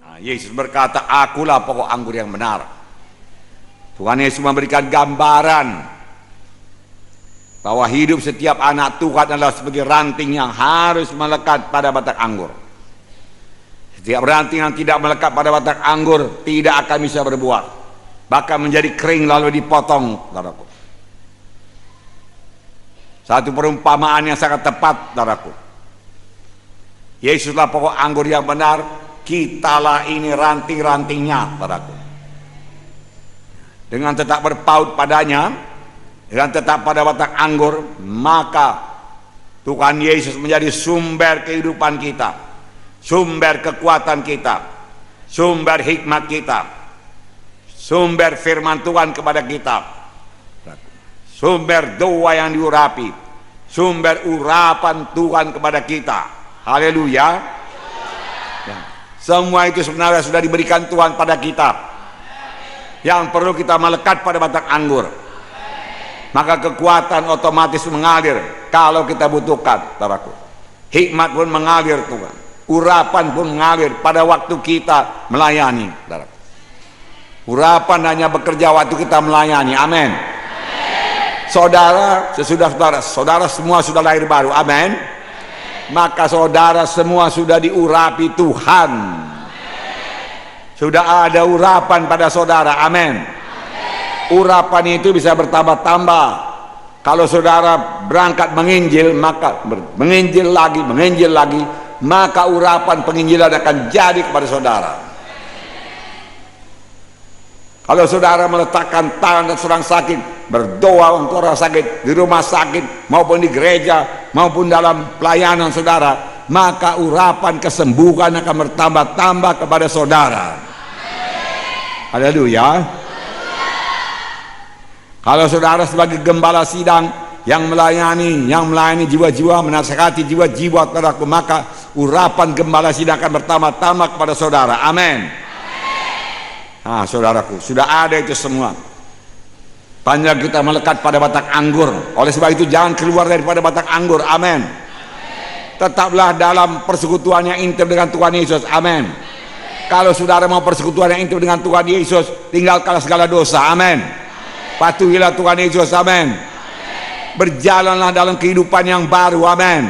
Nah, Yesus berkata, akulah pokok anggur yang benar. Tuhan Yesus memberikan gambaran bahwa hidup setiap anak Tuhan adalah sebagai ranting yang harus melekat pada batang anggur. Setiap ranting yang tidak melekat pada batang anggur tidak akan bisa berbuah, bahkan menjadi kering lalu dipotong. Saudaraku, satu perumpamaan yang sangat tepat, saudaraku. Yesuslah pokok anggur yang benar, kitalah ini ranting-rantingnya, saudaraku. Dengan tetap berpaut padanya, dengan tetap pada batang anggur, maka Tuhan Yesus menjadi sumber kehidupan kita, sumber kekuatan kita, sumber hikmat kita, sumber firman Tuhan kepada kita, sumber doa yang diurapi, sumber urapan Tuhan kepada kita. Haleluya. Ya. Semua itu sebenarnya sudah diberikan Tuhan pada kita. Yang perlu kita melekat pada batang anggur, maka kekuatan otomatis mengalir kalau kita butuhkan, saudaraku. Hikmat pun mengalir, Tuhan. Urapan pun mengalir pada waktu kita melayani, saudaraku. Urapan hanya bekerja waktu kita melayani. Amin. Saudara, sesudah saudara semua sudah lahir baru. Amin. Maka saudara semua sudah diurapi Tuhan. Sudah ada urapan pada saudara. Amin. Urapan itu bisa bertambah-tambah. Kalau saudara berangkat menginjil, maka menginjil lagi, maka urapan penginjilan akan jadi kepada saudara. Kalau saudara meletakkan tangan dan sedang sakit, berdoa untuk orang sakit di rumah sakit maupun di gereja maupun dalam pelayanan saudara, maka urapan kesembuhan akan bertambah-tambah kepada saudara. Haleluya. Kalau saudara sebagai gembala sidang yang melayani jiwa-jiwa, menasihati jiwa-jiwa, saudaraku, maka urapan gembala sidang akan bertambah-tambah kepada saudara. Amin. Nah, saudaraku, sudah ada itu semua. Panjang kita melekat pada batang anggur. Oleh sebab itu jangan keluar daripada batang anggur. Amin. Tetaplah dalam persekutuan yang intim dengan Tuhan Yesus. Amin. Kalau saudara mau persekutuan yang intim dengan Tuhan Yesus, tinggalkanlah segala dosa. Amin. Patuhilah Tuhan Yesus. Amin. Berjalanlah dalam kehidupan yang baru. Amin.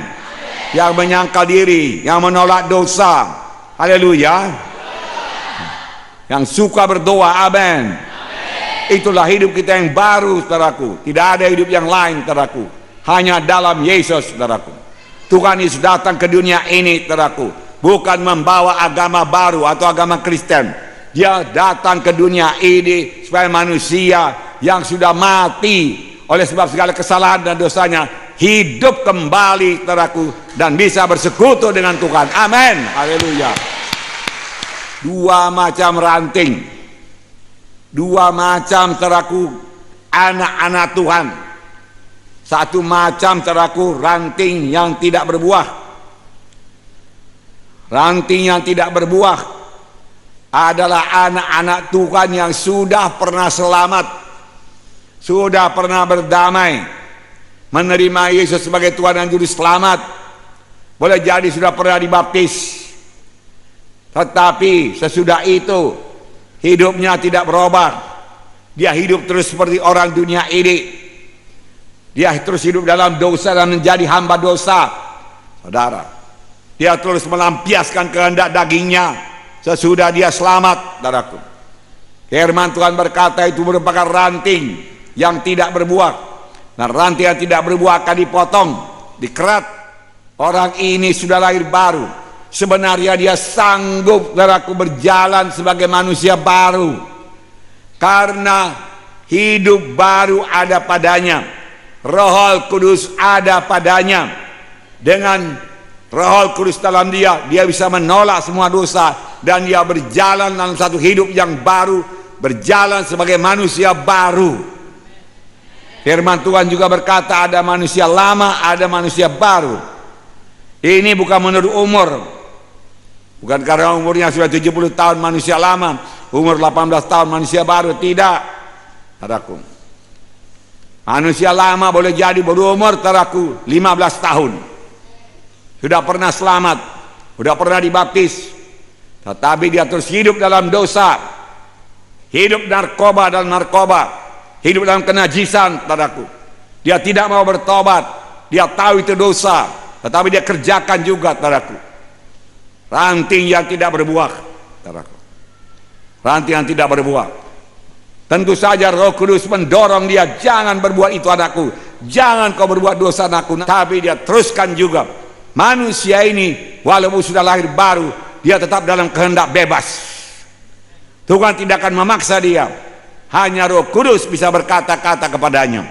Yang menyangkal diri, yang menolak dosa. Haleluya. Yang suka berdoa. Amin. Itulah hidup kita yang baru, saudaraku. Tidak ada hidup yang lain, saudaraku. Hanya dalam Yesus, saudaraku. Tuhan Yesus datang ke dunia ini, saudaraku, bukan membawa agama baru atau agama Kristen. Dia datang ke dunia ini supaya manusia yang sudah mati oleh sebab segala kesalahan dan dosanya hidup kembali, saudaraku, dan bisa bersekutu dengan Tuhan. Amin. Haleluya. Dua macam ranting, dua macam, saudaraku, anak-anak Tuhan. Satu macam, saudaraku, ranting yang tidak berbuah. Ranting yang tidak berbuah adalah anak-anak Tuhan yang sudah pernah selamat, sudah pernah berdamai, menerima Yesus sebagai Tuhan dan Juru Selamat. Boleh jadi sudah pernah dibaptis, tetapi sesudah itu hidupnya tidak berubah. Dia hidup terus seperti orang dunia ini. Dia terus hidup dalam dosa dan menjadi hamba dosa. Saudara, dia terus melampiaskan kehendak dagingnya sesudah dia selamat, saudaraku. Firman Tuhan berkata itu merupakan ranting yang tidak berbuah. Nah, ranting yang tidak berbuah akan dipotong, dikerat. Orang ini sudah lahir baru. Sebenarnya dia sanggup, saudaraku, berjalan sebagai manusia baru karena hidup baru ada padanya. Roh Kudus ada padanya. Dengan Roh Kudus dalam dia bisa menolak semua dosa dan dia berjalan dalam satu hidup yang baru, berjalan sebagai manusia baru. Firman Tuhan juga berkata ada manusia lama, ada manusia baru. Ini bukan menurut umur. Bukan karena umurnya sudah 70 tahun manusia lama, umur 18 tahun manusia baru. Tidak, saudaraku. Manusia lama boleh jadi berumur, saudaraku, 15 tahun. Sudah pernah selamat, sudah pernah dibaptis, tetapi dia terus hidup dalam dosa, hidup dalam narkoba, hidup dalam kenajisan, saudaraku. Dia tidak mau bertobat, dia tahu itu dosa, tetapi dia kerjakan juga, saudaraku. Ranting yang tidak berbuah, saudaraku. Ranting yang tidak berbuah. Tentu saja Roh Kudus mendorong dia, jangan berbuat itu anakku, jangan kau berbuat dosa anakku. Tapi dia teruskan juga. Manusia ini walaupun sudah lahir baru, dia tetap dalam kehendak bebas. Tuhan tidak akan memaksa dia. Hanya Roh Kudus bisa berkata-kata kepadanya.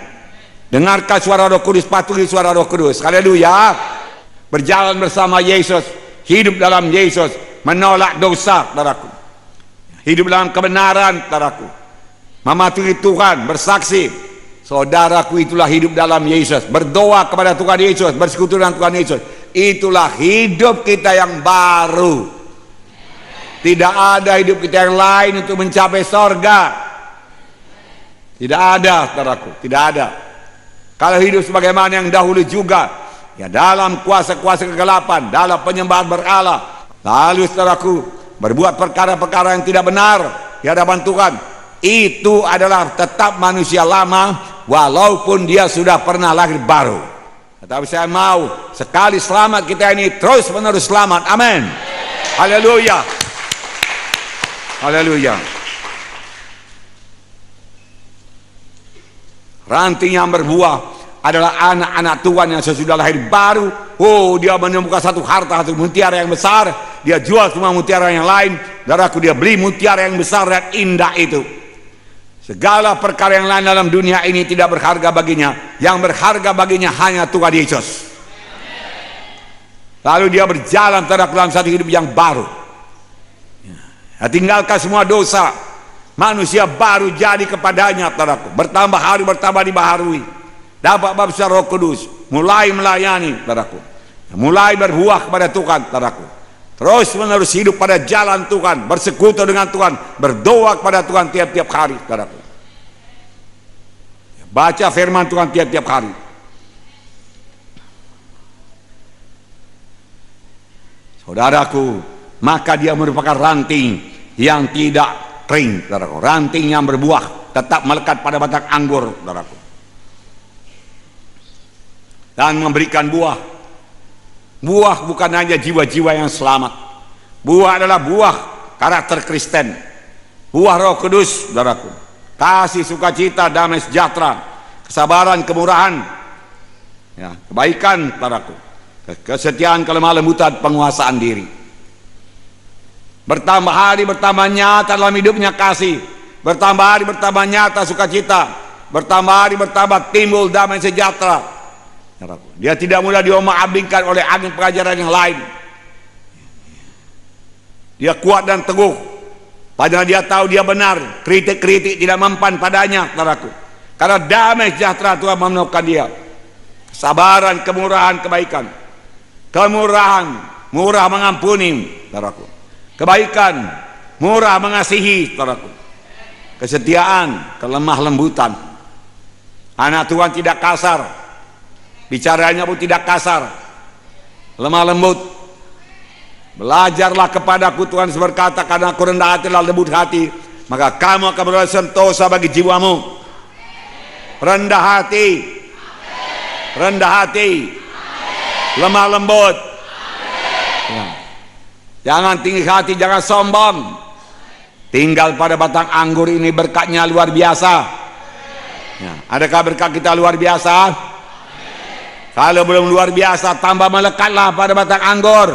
Dengarkan suara Roh Kudus, patuhi suara Roh Kudus. Haleluya. Berjalan bersama Yesus, hidup dalam Yesus, menolak dosa, saudaraku. Hidup dalam kebenaran, saudaraku. Mematuhi Tuhan, bersaksi, saudaraku, itulah hidup dalam Yesus. Berdoa kepada Tuhan Yesus, bersekutu dengan Tuhan Yesus. Itulah hidup kita yang baru. Tidak ada hidup kita yang lain untuk mencapai sorga. Tidak ada, saudaraku, tidak ada. Kalau hidup sebagaimana yang dahulu juga, ya dalam kuasa-kuasa kegelapan, dalam penyembahan berhala, lalu saudaraku berbuat perkara-perkara yang tidak benar di hadapan Tuhan, itu adalah tetap manusia lama walaupun dia sudah pernah lahir baru. Tetapi saya mau sekali selamat kita ini terus menerus selamat. Amin. Haleluya. Haleluya. Ranting yang berbuah adalah anak-anak Tuhan yang sesudah lahir baru. Oh, dia menemukan satu harta, satu mutiara yang besar. Dia jual semua mutiara yang lain. Saudaraku, dia beli mutiara yang besar dan indah itu. Segala perkara yang lain dalam dunia ini tidak berharga baginya. Yang berharga baginya hanya Tuhan Yesus. Lalu dia berjalan dalam satu hidup yang baru. Ya, tinggalkan semua dosa. Manusia baru jadi kepadanya, saudaraku. Bertambah hari bertambah dibaharui. Dapat baptisan Roh Kudus. Mulai melayani, saudaraku. Mulai berbuah kepada Tuhan, saudaraku. Terus menerus hidup pada jalan Tuhan, bersekutu dengan Tuhan, berdoa kepada Tuhan tiap-tiap hari, saudaraku. Baca firman Tuhan tiap-tiap hari. Saudaraku, maka dia merupakan ranting yang tidak kering, saudaraku. Ranting yang berbuah, tetap melekat pada batang anggur, saudaraku. Dan memberikan buah. Buah bukan hanya jiwa-jiwa yang selamat. Buah adalah buah karakter Kristen. Buah Roh Kudus, saudaraku. Kasih, sukacita, damai sejahtera, kesabaran, kemurahan, ya, kebaikan, saudaraku. Kesetiaan, kelemah lembutan, penguasaan diri. Bertambah hari bertambah nyata dalam hidupnya kasih. Bertambah hari bertambah nyata sukacita. Bertambah hari bertambah timbul damai sejahtera. Dia tidak mudah diombang-ambingkan oleh angin pengajaran yang lain. Dia kuat dan teguh. Padahal dia tahu dia benar. Kritik-kritik tidak mempan padanya, saudaraku. Karena damai sejahtera Tuhan memenuhkan dia. Kesabaran, kemurahan, kebaikan. Kemurahan, murah mengampuni, saudaraku. Kebaikan, murah mengasihi, saudaraku. Kesetiaan, kelemah lembutan. Anak Tuhan tidak kasar. Bicaranya pun tidak kasar, lemah lembut. Belajarlah kepadaku, Tuhan berkata, karena aku rendah hati dan lembut hati, maka kamu akan beroleh sentosa bagi jiwamu. Rendah hati, rendah hati, lemah lembut. Ya. Jangan tinggi hati, jangan sombong. Tinggal pada batang anggur ini berkatnya luar biasa. Ya. Adakah berkat kita luar biasa? Kalau belum luar biasa, tambah melekatlah pada batang anggur.